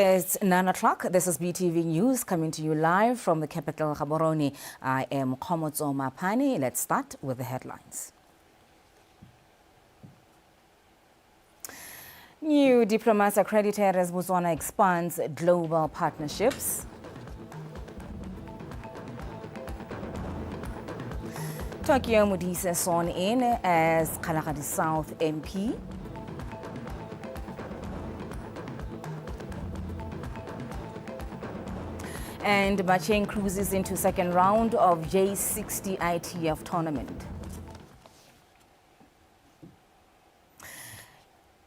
It's 9 o'clock. This is BTV News coming to you live from the capital, Gaborone. I am Khomotso Mapani. Let's start with the headlines. New diplomats accredited as Botswana expands global partnerships. Tokyo Modise sworn in as Kalahari South MP. And Macheng cruises into second round of J60 ITF tournament.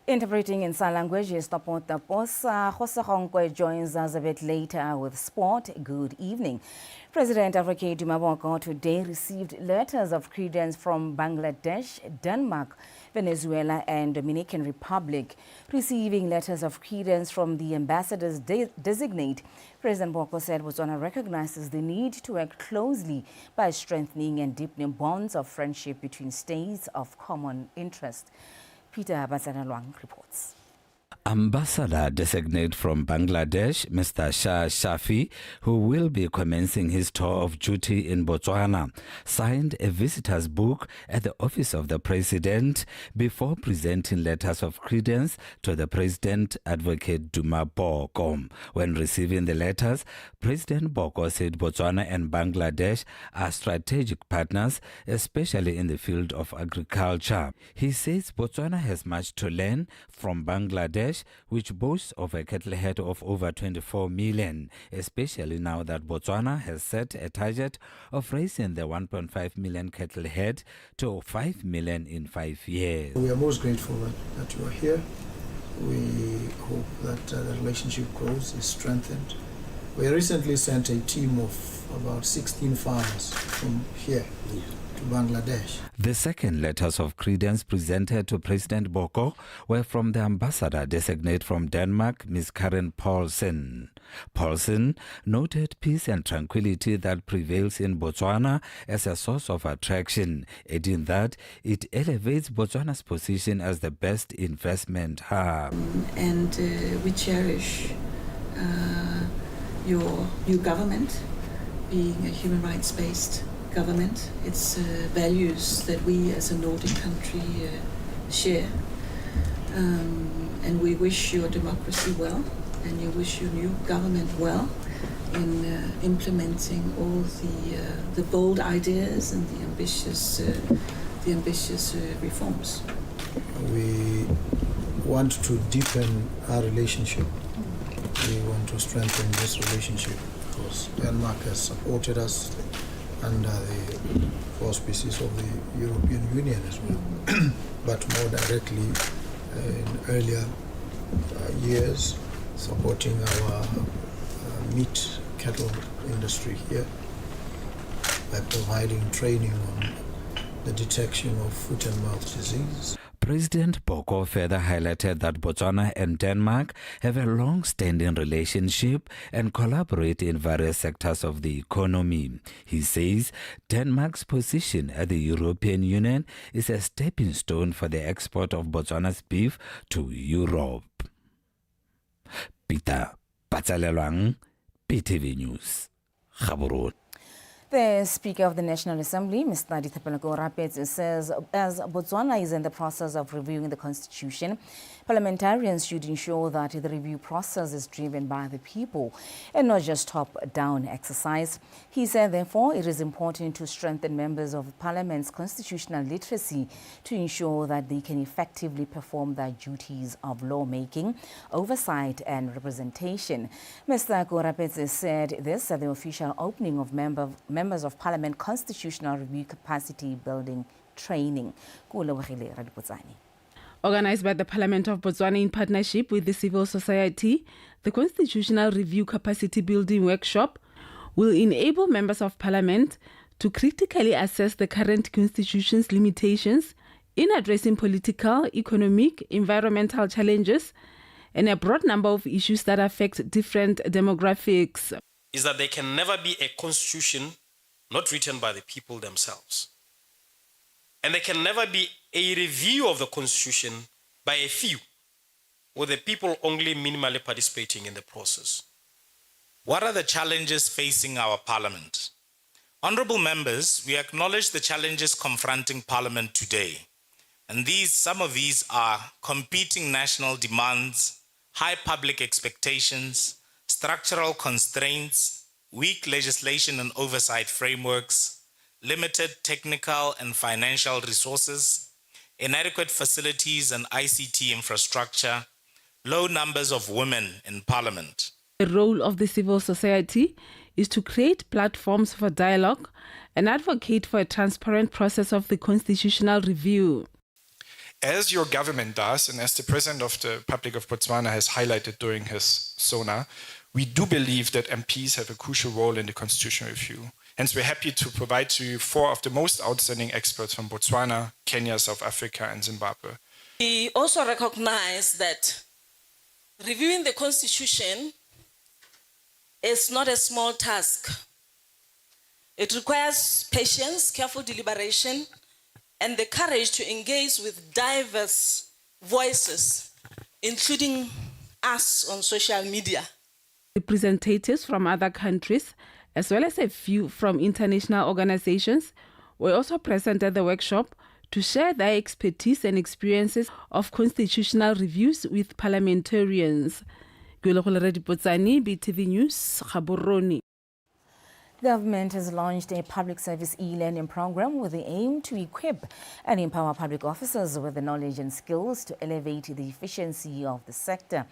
Interpreting in sign language is Tapota Posa. Jose joins us a bit later with sport. Good evening. President Hakainde Dumaboko today received letters of credence from Bangladesh, Denmark, Venezuela and Dominican Republic. Receiving letters of credence from the ambassadors designate, President Boko said Botswana recognizes the need to work closely by strengthening and deepening bonds of friendship between states of common interest. Peter Batsana reports. Ambassador designate from Bangladesh, Mr. Shah Shafi, who will be commencing his tour of duty in Botswana, signed a visitor's book at the office of the president before presenting letters of credence to the president, Advocate Duma Boko. When receiving the letters, President Boko said Botswana and Bangladesh are strategic partners, especially in the field of agriculture. He says Botswana has much to learn from Bangladesh, which boasts of a cattle herd of over 24 million, especially now that Botswana has set a target of raising the 1.5 million cattle herd to 5 million in 5 years. We are most grateful that you are here. We hope that the relationship grows, is strengthened. We recently sent a team of about 16 farmers from here to Bangladesh. The second letters of credence presented to President Boko were from the ambassador designate from Denmark, Ms. Karen Poulsen. Poulsen noted peace and tranquility that prevails in Botswana as a source of attraction, adding that it elevates Botswana's position as the best investment hub. And we cherish your new government being a human rights-based government. It's values that we as a Nordic country share. And we wish your democracy well, and you wish your new government well in implementing all the bold ideas and the ambitious reforms. We want to deepen our relationship. We want to strengthen this relationship because Denmark has supported us under the auspices of the European Union as well, but more directly in earlier years, supporting our meat cattle industry here by providing training on the detection of foot and mouth disease. President Boko further highlighted that Botswana and Denmark have a long-standing relationship and collaborate in various sectors of the economy. He says Denmark's position at the European Union is a stepping stone for the export of Botswana's beef to Europe. Peter Batsana, BTV News, Gaborone. The Speaker of the National Assembly, Mr. Dithapelo Rapetsi, says as Botswana is in the process of reviewing the constitution, parliamentarians should ensure that the review process is driven by the people and not just top-down exercise. He said, therefore, it is important to strengthen members of Parliament's constitutional literacy to ensure that they can effectively perform their duties of lawmaking, oversight and representation. Mr. Rapetsi said this at the official opening of Members of Parliament Constitutional Review Capacity Building Training. Organized by the Parliament of Botswana in partnership with the civil society, the Constitutional Review Capacity Building Workshop will enable members of Parliament to critically assess the current Constitution's limitations in addressing political, economic, environmental challenges and a broad number of issues that affect different demographics. Is that there can never be a constitution not written by the people themselves. And there can never be a review of the constitution by a few. or the people only minimally participating in the process? What are the challenges facing our Parliament? Honourable members, we acknowledge the challenges confronting Parliament today. And some of these are competing national demands, high public expectations, structural constraints, weak legislation and oversight frameworks, limited technical and financial resources, inadequate facilities and ICT infrastructure, low numbers of women in Parliament. The role of the civil society is to create platforms for dialogue and advocate for a transparent process of the constitutional review. As your government does, and as the President of the Republic of Botswana has highlighted during his SONA, we do believe that MPs have a crucial role in the constitutional review. Hence, we're happy to provide to you 4 of the most outstanding experts from Botswana, Kenya, South Africa, and Zimbabwe. We also recognize that reviewing the Constitution is not a small task. It requires patience, careful deliberation, and the courage to engage with diverse voices, including us on social media. Representatives from other countries, as well as a few from international organizations, were also present at the workshop to share their expertise and experiences of constitutional reviews with parliamentarians. BTV News, Gaborone. Government has launched a public service e-learning program with the aim to equip and empower public officers with the knowledge and skills to elevate the efficiency of the sector.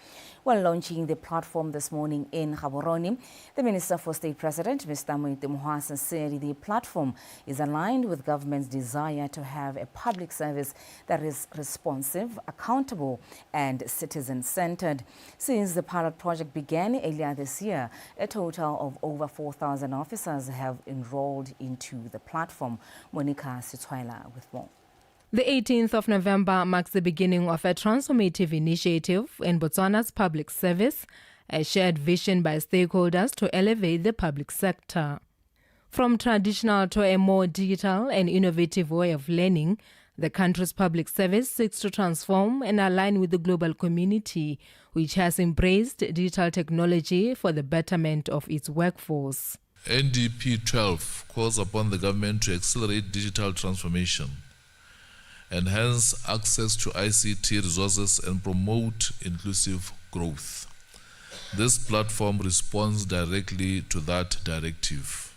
While launching the platform this morning in Gaborone, the Minister for State President, Mr. Moitemohasa, said the platform is aligned with government's desire to have a public service that is responsive, accountable, and citizen-centered. Since the pilot project began earlier this year, a total of over 4,000 officers have enrolled into the platform. Monica Sitwaila with more. The 18th of November marks the beginning of a transformative initiative in Botswana's public service, a shared vision by stakeholders to elevate the public sector. From traditional to a more digital and innovative way of learning, the country's public service seeks to transform and align with the global community, which has embraced digital technology for the betterment of its workforce. NDP 12 calls upon the government to accelerate digital transformation, enhance access to ICT resources, and promote inclusive growth. This platform responds directly to that directive.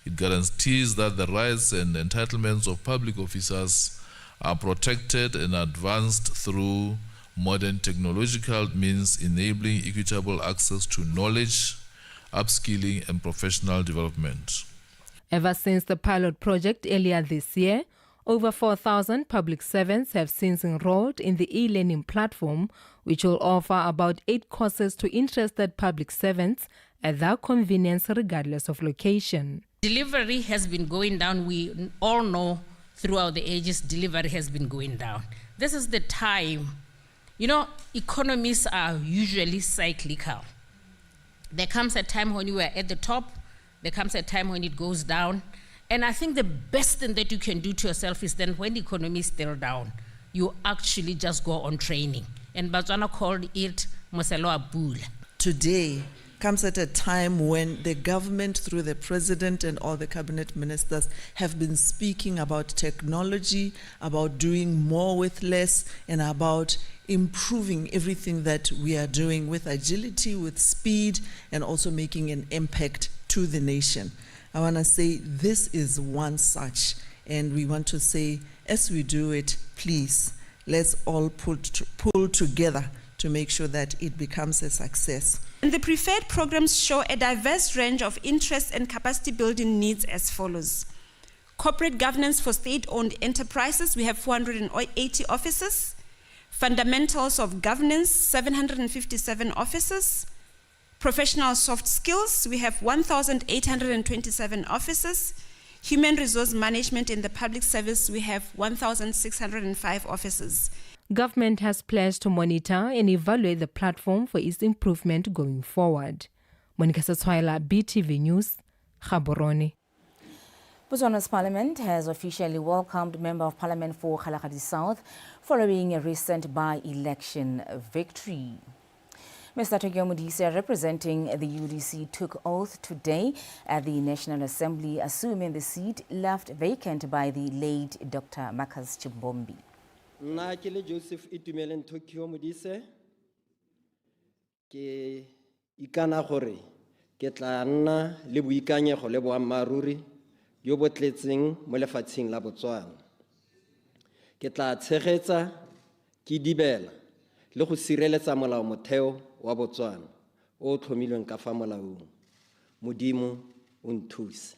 It guarantees that the rights and entitlements of public officers are protected and advanced through modern technological means, enabling equitable access to knowledge, upskilling, and professional development. Ever since the pilot project earlier this year, over 4,000 public servants have since enrolled in the e-learning platform, which will offer about 8 courses to interested public servants at their convenience regardless of location. Delivery has been going down. We all know throughout the ages delivery has been going down. This is the time. You know, economies are usually cyclical. There comes a time when you are at the top, there comes a time when it goes down. And I think the best thing that you can do to yourself is then when the economy is still down, you actually just go on training. And Botswana called it Moselo Abula. Today comes at a time when the government, through the president and all the cabinet ministers, have been speaking about technology, about doing more with less, and about improving everything that we are doing with agility, with speed, and also making an impact to the nation. I want to say this is one such, and we want to say, as we do it, please, let's all pull together to make sure that it becomes a success. And the preferred programs show a diverse range of interests and capacity building needs as follows. Corporate governance for state-owned enterprises, we have 480 officers. Fundamentals of governance, 757 officers. Professional soft skills, we have 1,827 officers. Human resource management in the public service, we have 1,605 officers. Government has pledged to monitor and evaluate the platform for its improvement going forward. Monica Saswaila, BTV News, Gaborone. Botswana's parliament has officially welcomed Member of Parliament for Kgalagadi South following a recent by-election victory. Mr. Tokyo Modise, representing the UDC, took oath today at the National Assembly, assuming the seat left vacant by the late Dr. Marcus Chimbombi. Nna ke le Joseph Itumeleng Tokyo Modise ke ikana gore ke tla nna le boikanyego le boammaruri yo bo tletseng mo lefatsheng la Botswana. Ke tla tshegetsa ke dibela le go sireletsa molao motheo wa Botswana o tlhomilweng ka fa molaong. Modimo o nthuse.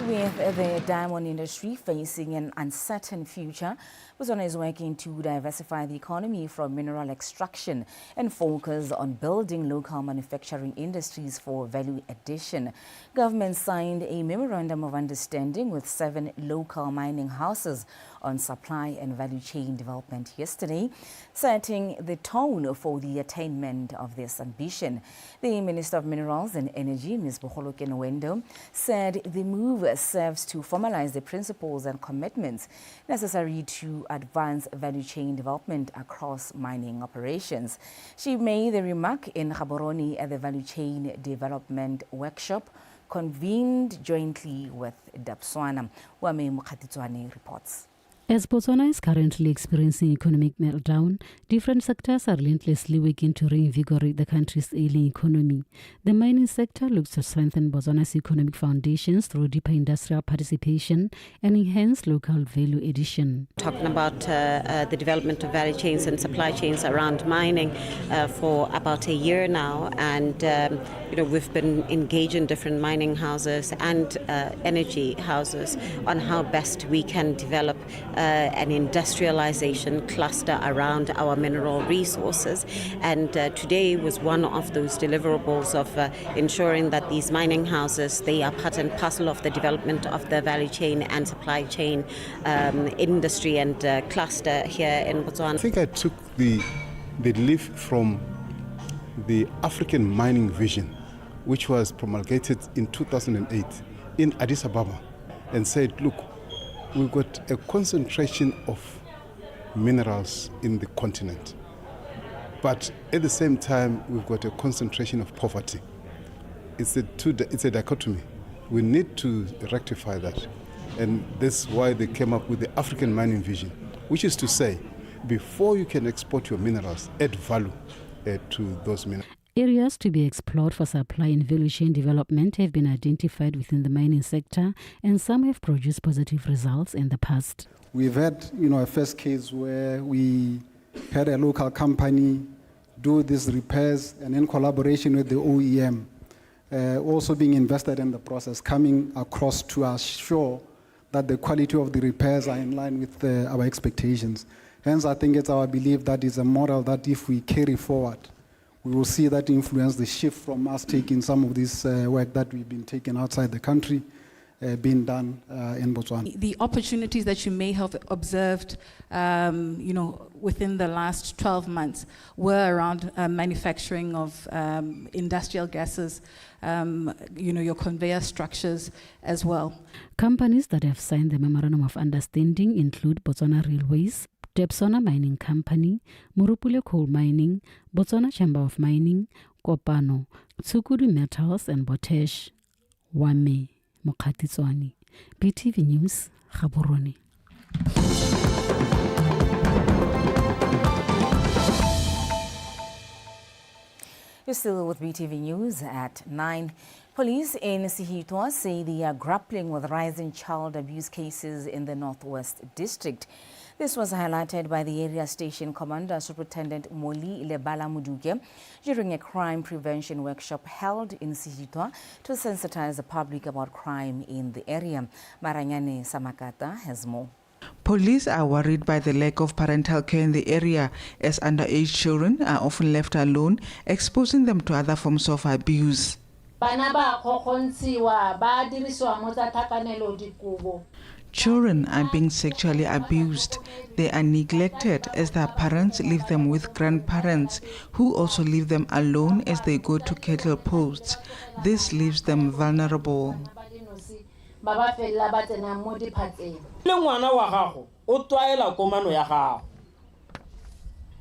With the diamond industry facing an uncertain future, Botswana is working to diversify the economy from mineral extraction and focus on building local manufacturing industries for value addition. Government signed a memorandum of understanding with 7 local mining houses on supply and value chain development yesterday, setting the tone for the attainment of this ambition. The Minister of Minerals and Energy, Ms. Boholoke Nwendo, said the move serves to formalize the principles and commitments necessary to advance value chain development across mining operations. She made the remark in Gaborone at the Value Chain Development Workshop convened jointly with Botswana. Wame Mukhatitswane reports. As Botswana is currently experiencing economic meltdown, different sectors are relentlessly working to reinvigorate the country's ailing economy. The mining sector looks to strengthen Botswana's economic foundations through deeper industrial participation and enhance local value addition. Talking about the development of value chains and supply chains around mining for about a year now, and we've been engaging different mining houses and energy houses on how best we can develop an industrialization cluster around our mineral resources, and today was one of those deliverables of ensuring that these mining houses, they are part and parcel of the development of the value chain and supply chain industry and cluster here in Botswana. I think I took the leaf from the African mining vision, which was promulgated in 2008 in Addis Ababa, and said, look, we've got a concentration of minerals in the continent, but at the same time we've got a concentration of poverty. It's a dichotomy. We need to rectify that, and that's why they came up with the African mining vision, which is to say, before you can export your minerals, add value to those minerals. Areas to be explored for supply and value chain development have been identified within the mining sector, and some have produced positive results in the past. We've had, a first case where we had a local company do these repairs, and in collaboration with the OEM, also being invested in the process, coming across to assure that the quality of the repairs are in line with our expectations. Hence, I think it's our belief that it's a model that if we carry forward, we will see that influence the shift from us taking some of this work that we've been taking outside the country being done in Botswana. The opportunities that you may have observed, within the last 12 months were around manufacturing of industrial gases, your conveyor structures as well. Companies that have signed the Memorandum of Understanding include Botswana Railways, Botswana Mining Company, Murupule Coal Mining, Botswana Chamber of Mining, Kopano, Tsukudu Metals, and Botesh. Wame Mokhatitswane, BTV News, Gaborone. You're still with BTV News at 9. Police in Sihitwa say they are grappling with rising child abuse cases in the Northwest District. This was highlighted by the area station commander, Superintendent Moli Lebala Muduge, during a crime prevention workshop held in Sihitwa to sensitize the public about crime in the area. Maranyane Samakata has more. Police are worried by the lack of parental care in the area, as underage children are often left alone, exposing them to other forms of abuse. Children are being sexually abused. They are neglected as their parents leave them with grandparents who also leave them alone as they go to cattle posts. This leaves them vulnerable. ba ba fella ba tsena mo diphatseng. Le ngwana wa gago o twaela komano ya gago.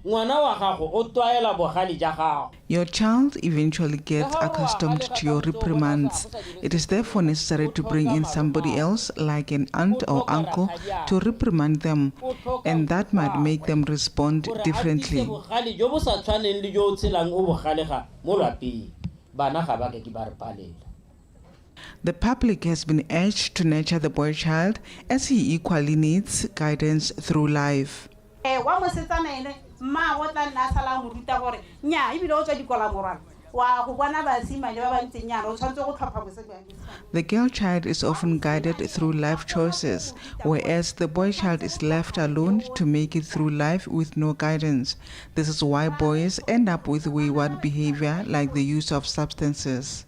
Ngwana wa gago o twaela bogale ja gago. Your child eventually gets accustomed to your reprimands. It is therefore necessary to bring in somebody else, like an aunt or uncle, to reprimand them, and that might make them respond differently. The public has been urged to nurture the boy child as he equally needs guidance through life. The girl child is often guided through life choices, whereas the boy child is left alone to make it through life with no guidance. This is why boys end up with wayward behavior like the use of substances.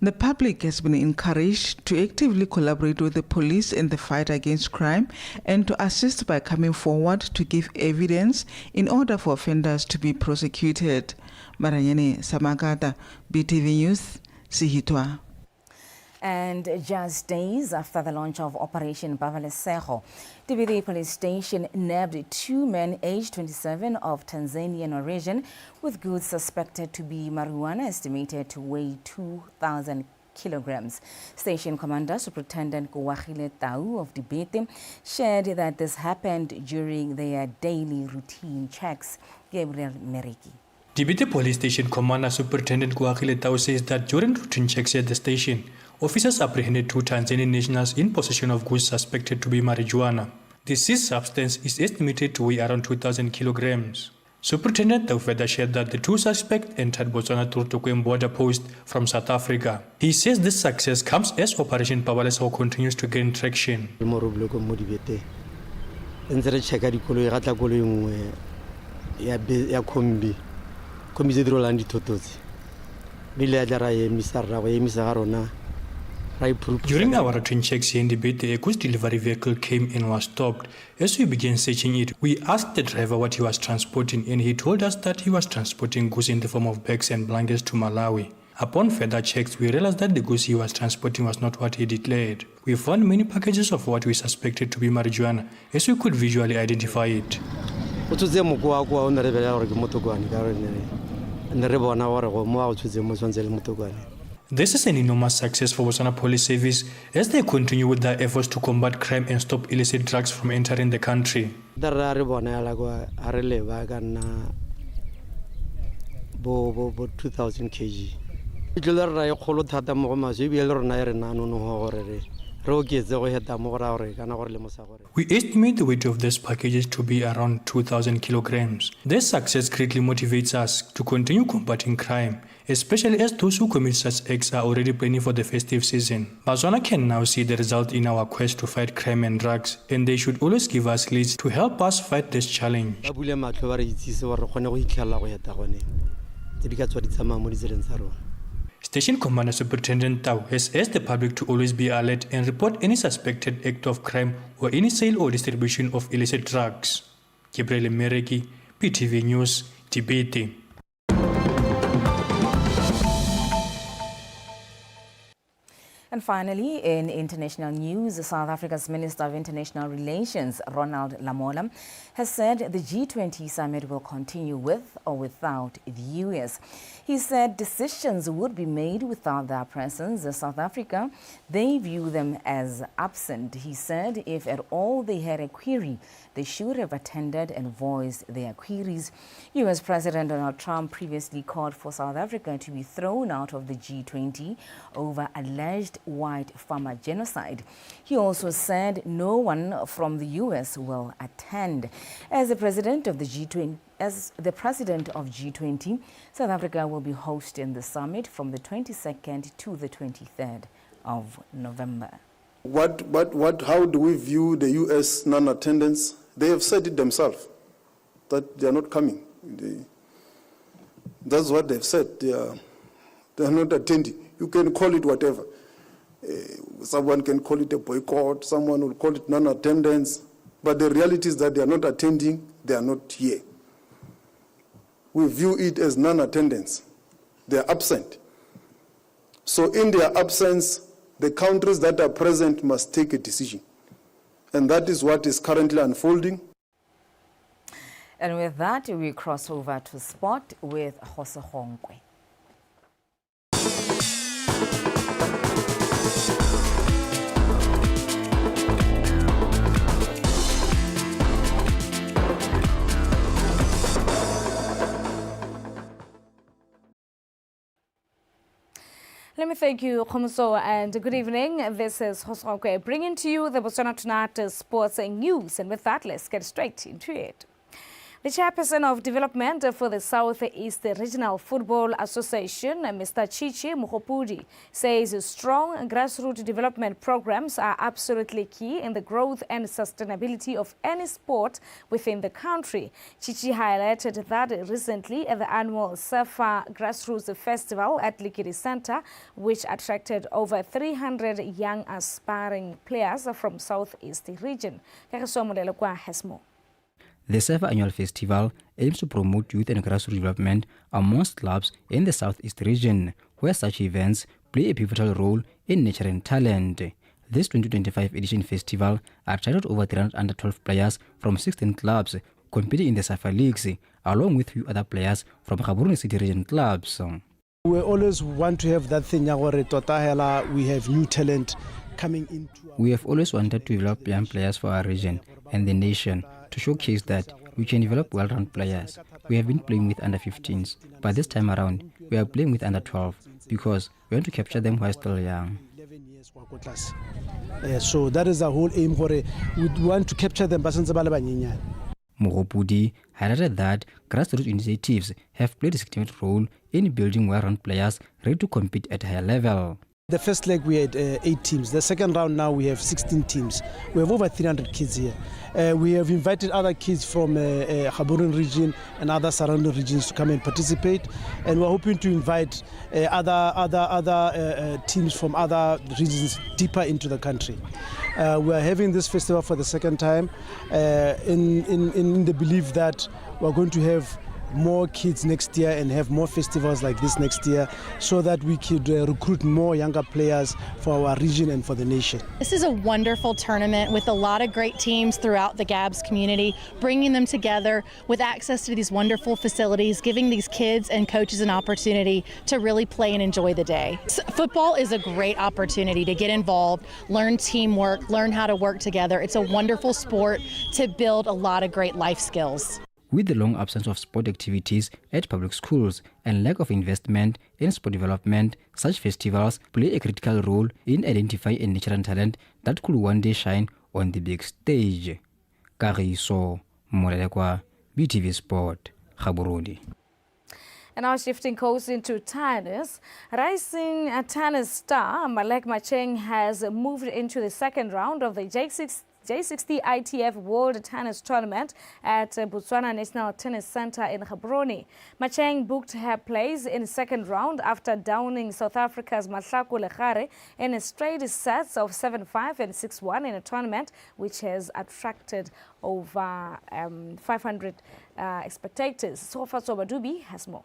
The public has been encouraged to actively collaborate with the police in the fight against crime and to assist by coming forward to give evidence in order for offenders to be prosecuted. Maranyane Samakata, BTV News, Sihitwa. And just days after the launch of Operation Babalesego, TBD police station nabbed 2 men aged 27 of Tanzanian origin with goods suspected to be marijuana estimated to weigh 2,000 kilograms. Station Commander Superintendent Kuwahile Tau of Dibete shared that this happened during their daily routine checks. Gabriel Meriki. Dibete Police Station Commander Superintendent Kuwahile Tau says that during routine checks at the station, officers apprehended 2 Tanzanian nationals in possession of goods suspected to be marijuana. The seized substance is estimated to weigh around 2,000 kilograms. Superintendent Tau further shared that the 2 suspects entered Botswana through Tokweng border post from South Africa. He says this success comes as Operation Babalesego continues to gain traction. During our routine checks here in Dibete, a goods delivery vehicle came and was stopped. As we began searching it, we asked the driver what he was transporting, and he told us that he was transporting goods in the form of bags and blankets to Malawi. Upon further checks, we realized that the goods he was transporting was not what he declared. We found many packages of what we suspected to be marijuana, as we could visually identify it. This is an enormous success for Botswana Police Service as they continue with their efforts to combat crime and stop illicit drugs from entering the country. 2,000 kg. We estimate the weight of these packages to be around 2,000 kilograms. This success greatly motivates us to continue combating crime, especially as those who commit such acts are already planning for the festive season. Botswana can now see the result in our quest to fight crime and drugs, and they should always give us leads to help us fight this challenge. Station Commander Superintendent Tau has asked the public to always be alert and report any suspected act of crime or any sale or distribution of illicit drugs. Gabriel Mereki, PTV News, Dibete. And finally, in international news, South Africa's Minister of International Relations, Ronald Lamola, has said the G20 summit will continue with or without the US. He said decisions would be made without their presence. In South Africa, they view them as absent. He said if at all they had a query, they should have attended and voiced their queries. US President Donald Trump previously called for South Africa to be thrown out of the G20 over alleged white farmer genocide. He also said no one from the US will attend. As the president of G20, South Africa will be hosting the summit from the 22nd to the 23rd of November. How do we view the US non-attendance? They have said it themselves, that they are not coming. That's what they've said. They are not attending. You can call it whatever. Someone can call it a boycott, someone will call it non-attendance, but the reality is that they are not attending, they are not here. we view it as non-attendance. They're absent. So in their absence, the countries that are present must take a decision. And that is what is currently unfolding. And with that, we cross over to sport with Jose Hongwe. Let me thank you, Khomoso, and good evening. This is Hosokwe bringing to you the Botswana Tonight sports news. And with that, let's get straight into it. The chairperson of development for the Southeast Regional Football Association, Mr. Chichi Muhopudi, says strong grassroots development programs are absolutely key in the growth and sustainability of any sport within the country. Chichi highlighted that recently at the annual Surfer Grassroots Festival at Likiri Center, which attracted over 300 young aspiring players from Southeast region. Has more. The Surfer Annual Festival aims to promote youth and grassroots development amongst clubs in the Southeast region, where such events play a pivotal role in nurturing talent. This 2025 edition festival attracted over 300 under-12 players from 16 clubs competing in the Surfer Leagues, along with few other players from Gaborone City region clubs. We always want to have that thing where we have new talent coming into. We have always wanted to develop young players for our region and the nation, to showcase that we can develop well-rounded players. We have been playing with under-15s, but this time around, we are playing with under-12 because we want to capture them while still young. So that is the whole aim for it. We want to capture them. Muhopudi highlighted that grassroots initiatives have played a significant role in building well-rounded players ready to compete at a higher level. The first leg we had 8 teams. The second round now we have 16 teams. We have over 300 kids here. We have invited other kids from Gaborone region and other surrounding regions to come and participate. And we're hoping to invite other teams from other regions deeper into the country. We're having this festival for the second time in the belief that we're going to have more kids next year and have more festivals like this next year so that we could recruit more younger players for our region and for the nation. This is a wonderful tournament with a lot of great teams throughout the GABS community, bringing them together with access to these wonderful facilities, giving these kids and coaches an opportunity to really play and enjoy the day. Football is a great opportunity to get involved, learn teamwork, learn how to work together. It's a wonderful sport to build a lot of great life skills. With the long absence of sport activities at public schools and lack of investment in sport development, such festivals play a critical role in identifying and nurturing talent that could one day shine on the big stage. Kariso Molelekwa, BTV Sport, Gaborone. And now shifting course into tennis, rising tennis star Malek Macheng has moved into the second round of the J60 ITF World Tennis Tournament at Botswana National Tennis Center in Gaborone. Macheng booked her place in the second round after downing South Africa's Mahlako Legare in straight sets of 7-5 and 6-1 in a tournament which has attracted over 500 spectators. Sofa Sobadubi has more.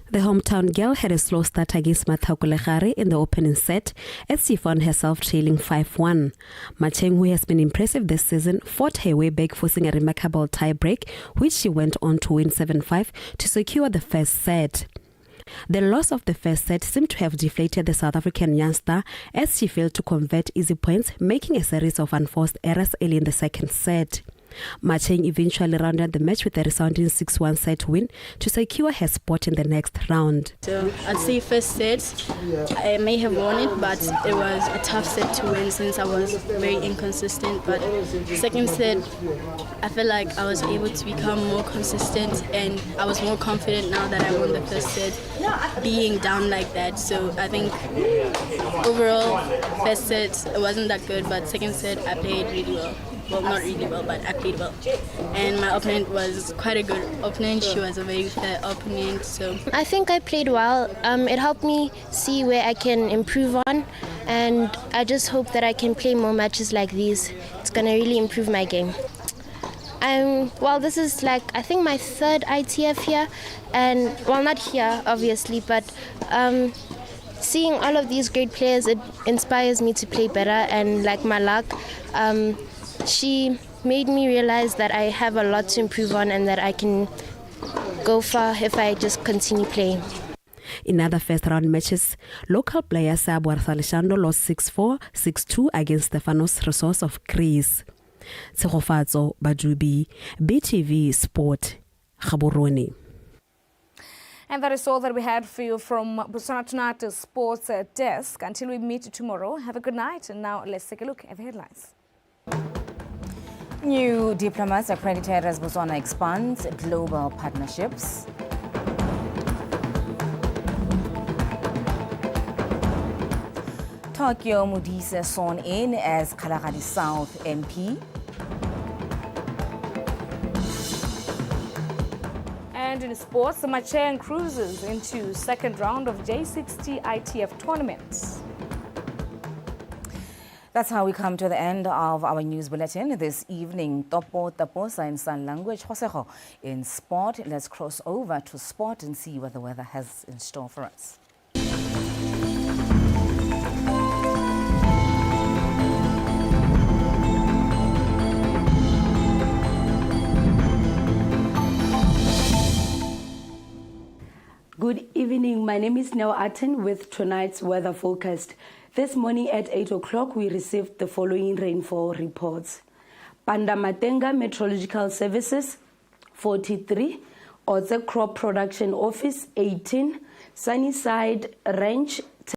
The hometown girl had a slow start against Mahlako Legare in the opening set as she found herself trailing 5-1. Macheng, who has been impressive this season, fought her way back, forcing a remarkable tie-break, which she went on to win 7-5 to secure the first set. The loss of the first set seemed to have deflated the South African youngster as she failed to convert easy points, making a series of unforced errors early in the second set. Macheng eventually rounded the match with a resounding 6-1 set win to secure her spot in the next round. So I'd say first set, I may have won it, but it was a tough set to win since I was very inconsistent. But second set, I feel like I was able to become more consistent and I was more confident now that I won the first set, being down like that. So I think overall, first set, it wasn't that good, but second set, I played really well. Well, not really well, but I played well. And my opponent was quite a good opponent. She was a very fair opponent. So I think I played well. It helped me see where I can improve on. And I just hope that I can play more matches like these. It's going to really improve my game. Well, this is like, I think, my third ITF here, and well, not here obviously, but seeing all of these great players, it inspires me to play better. And like my luck, she made me realize that I have a lot to improve on and that I can go far if I just continue playing. In other first-round matches, local player Sabuar Alexandro lost 6-4, 6-2 against Stefanos Resource of Greece. Tshegofatso Bajubi, BTV Sport, Gaborone. And that is all that we had for you from Botswana Tonight's Sports Desk. Until we meet tomorrow, have a good night. And now let's take a look at the headlines. New diplomats accredited as Botswana expands global partnerships. Tokyo Modise sworn in as Kalahari South MP. And in sports, the Macheng cruises into second round of J60 ITF tournaments. That's how we come to the end of our news bulletin this evening. Topo Taposa in sign language, Josego in sport. Let's cross over to sport and see what the weather has in store for us. Good evening. My name is Neo Atten with tonight's weather forecast. This morning at 8 o'clock, we received the following rainfall reports. Pandamatenga Meteorological Services, 43. Otse Crop Production Office, 18. Sunnyside Ranch,